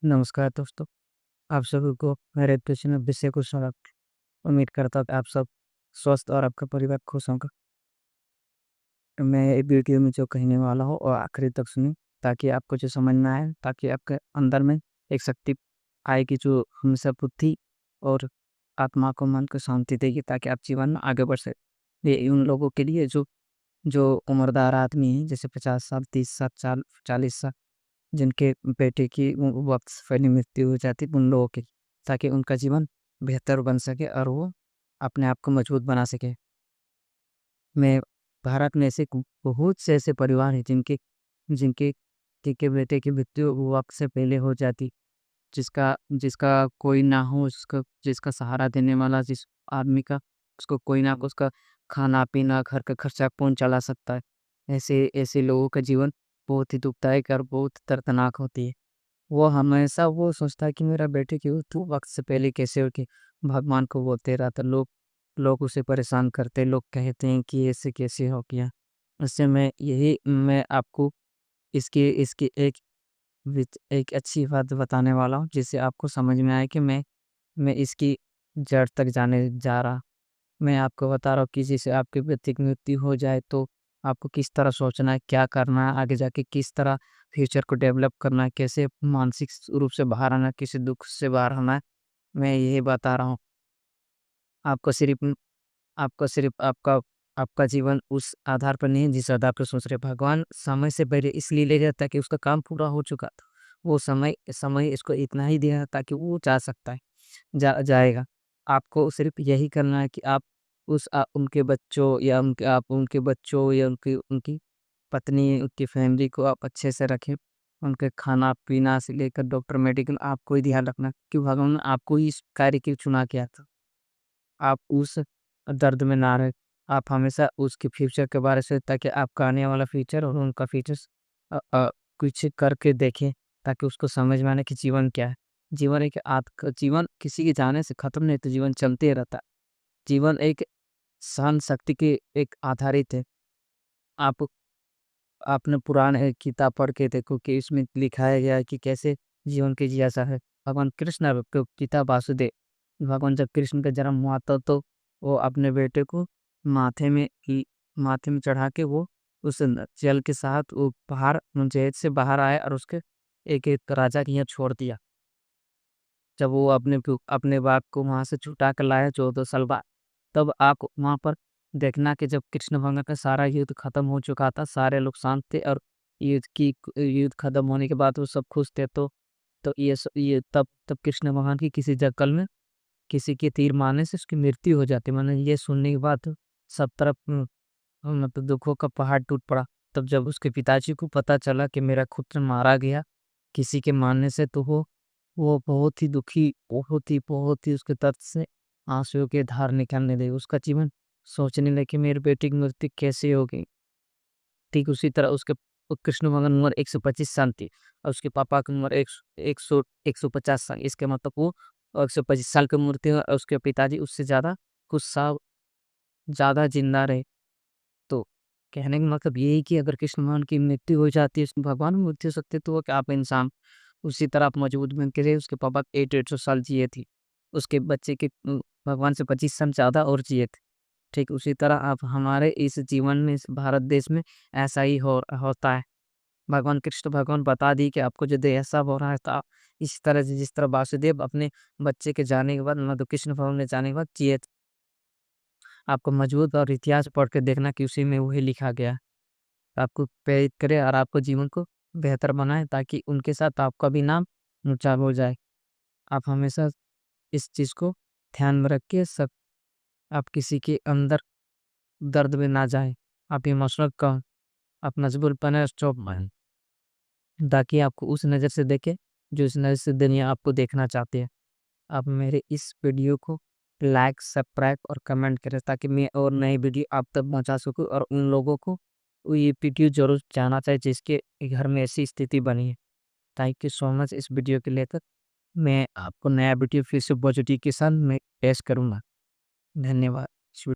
नमस्कार दोस्तों, आप सभी को मेरे ट्यूशन में विषय को स्वागत। उम्मीद करता हूँ कि आप सब स्वस्थ और आपका परिवार खुश होगा। मैं ये वीडियो में जो कहने वाला हूँ और आखिरी तक सुनिए ताकि आपको जो समझ में आए, ताकि आपके अंदर में एक शक्ति आएगी जो हमेशा बुद्धि और आत्मा को, मन को शांति देगी ताकि आप जीवन में आगे बढ़ सकें। ये उन लोगों के लिए जो जो उम्रदार आदमी हैं, जैसे 50 साल, 30 साल, 40 साल, जिनके बेटे की वक़्त से पहले मृत्यु हो जाती है, उन लोगों की, ताकि उनका जीवन बेहतर बन सके और वो अपने आप को मजबूत बना सके। मैं भारत में ऐसे बहुत से ऐसे परिवार हैं जिनके जिनके जिनके बेटे की मृत्यु वक़्त से पहले हो जाती, जिसका जिसका कोई ना हो, उसका जिसका सहारा देने वाला जिस आदमी का, उसको कोई ना हो, उसका खाना-पीना, घर का खर्चा कौन चला सकता है। ऐसे ऐसे लोगों का जीवन बहुत ही दुखदायक और बहुत दर्दनाक होती है। वो हमेशा वो सोचता है कि मेरा बेटे की मृत्यु वक़्त से पहले कैसे होगी। भगवान को बोलते रहता, लोग लोग उसे परेशान करते, लोग कहते हैं कि ऐसे कैसे हो गया। उससे मैं आपको इसकी इसकी एक अच्छी बात बताने वाला हूँ, जिससे आपको समझ में आए कि मैं इसकी जड़ तक जाने जा रहा। मैं आपको बता रहा हूँ कि जैसे आपके व्यक्ति की मृत्यु हो जाए तो आपको किस तरह सोचना है, क्या करना है, आगे जाके किस तरह फ्यूचर को डेवलप करना है, कैसे मानसिक रूप से बाहर आना है, किसी दुःख से बाहर आना है, मैं यही बता रहा हूँ। आपको सिर्फ़ आपको सिर्फ़ आपका आपका जीवन उस आधार पर नहीं है जिस आधार पर सोच रहे हैं। भगवान समय से पहले इसलिए ले जाता है कि उसका काम पूरा हो चुका था। वो समय समय इसको इतना ही दिया ताकि वो जा सकता है, जाएगा। आपको सिर्फ़ यही करना है कि आप उनके बच्चों या उनके बच्चों या उनकी उनकी पत्नी, उनकी फैमिली को आप अच्छे से रखें। उनके खाना-पीना से लेकर डॉक्टर, मेडिकल आपको ही ध्यान रखना है कि भगवान ने आपको ही इस कार्य के लिए चुना किया था। आप उस दर्द में ना रहें। आप हमेशा उसके फ्यूचर के बारे से, ताकि आपका आने वाला फ्यूचर और उनका फ्यूचर्स कुछ करके देखें, ताकि उसको समझ में आने कि जीवन क्या है। जीवन किसी के जाने से खत्म नहीं, तो जीवन चलते रहता है। जीवन एक सहन शक्ति के एक आधारित है। आप आपने पुराण किताब पढ़ के देखो कि इसमें लिखाया गया है कि कैसे जीवन की जिज्ञासा है। भगवान कृष्ण के पिता वासुदेव, भगवान जब कृष्ण का जन्म हुआ था तो वो अपने बेटे को माथे में माथे में चढ़ा के वो उस जल के साथ वो बाहर जेल से बाहर आए और उसके एक एक राजा के यहाँ छोड़ दिया। जब वो अपने बाप को वहाँ से छुटा कर लाया 14 साल बाद, तब आप वहाँ पर देखना कि जब कृष्ण भगवान का सारा युद्ध खत्म हो चुका था, सारे लोग शांत थे और युद्ध खत्म होने के बाद वो सब खुश थे, तो ये तब कृष्ण भगवान की किसी जंगल में किसी के तीर मारने से उसकी मृत्यु हो जाती। मैंने ये सुनने के बाद सब तरफ मतलब दुखों का पहाड़ टूट पड़ा। तब जब उसके पिताजी को पता चला कि मेरा पुत्र मारा गया किसी के मारने से, तो वो बहुत ही दुखी, बहुत ही उसके दर्द से आँसुओं की धार निकलने लगी। उसका जीवन सोचने लगे कि मेरे बेटे की मृत्यु कैसे हो गई। ठीक उसी तरह उसके कृष्ण भगवान की उम्र 125 साल थी और उसके पापा की उम्र 150 साल। इसके मतलब वो 125 साल की उम्र थी और उसके पिताजी उससे कुछ साल ज़्यादा जिंदा रहे। तो कहने का मतलब ये है कि अगर कृष्ण भगवान की मृत्यु हो जाती है, भगवान की मृत्यु हो सकती है, तो वो क्या आप इंसान उसी तरह आप मजबूत बन के रहे। उसके पापा 100-150 साल जिए थे। उसके बच्चे के भगवान से 25 साल ज़्यादा और जिए थे। ठीक उसी तरह आप हमारे इस जीवन में, इस भारत देश में ऐसा ही होता है। भगवान कृष्ण भगवान बता दी कि आपको यदि ऐसा हो रहा है तो आप इस तरह से, जिस तरह वासुदेव अपने बच्चे के जाने के बाद, मतलब कृष्ण भगवान ने जाने के बाद जिए थे। आपको मजबूत और इतिहास पढ़ के देखना कि उसी में वही लिखा गया है। आपको प्रेरित करे और आपको जीवन को बेहतर बनाए, ताकि उनके साथ आपका भी नाम ऊँचा हो जाए। आप हमेशा इस चीज़ को ध्यान में रख के सब, आप किसी के अंदर दर्द में ना जाएँ। आप इमोशनल आप मजबूर बने, स्टॉप मारें, ताकि आपको उस नज़र से देखें जो इस नज़र से दुनिया आपको देखना चाहती है। आप मेरे इस वीडियो को लाइक, सब्सक्राइब और कमेंट करें, ताकि मैं और नई वीडियो आप तक पहुँचा सकूँ और उन लोगों को ये वीडियो ज़रूर जाना चाहिए जिसके घर में ऐसी स्थिति बनी है। थैंक यू सो मच इस वीडियो के लेकर। मैं आपको नया वीडियो फिर से पॉजिटिव के साथ मैं पेश करूँगा। धन्यवाद।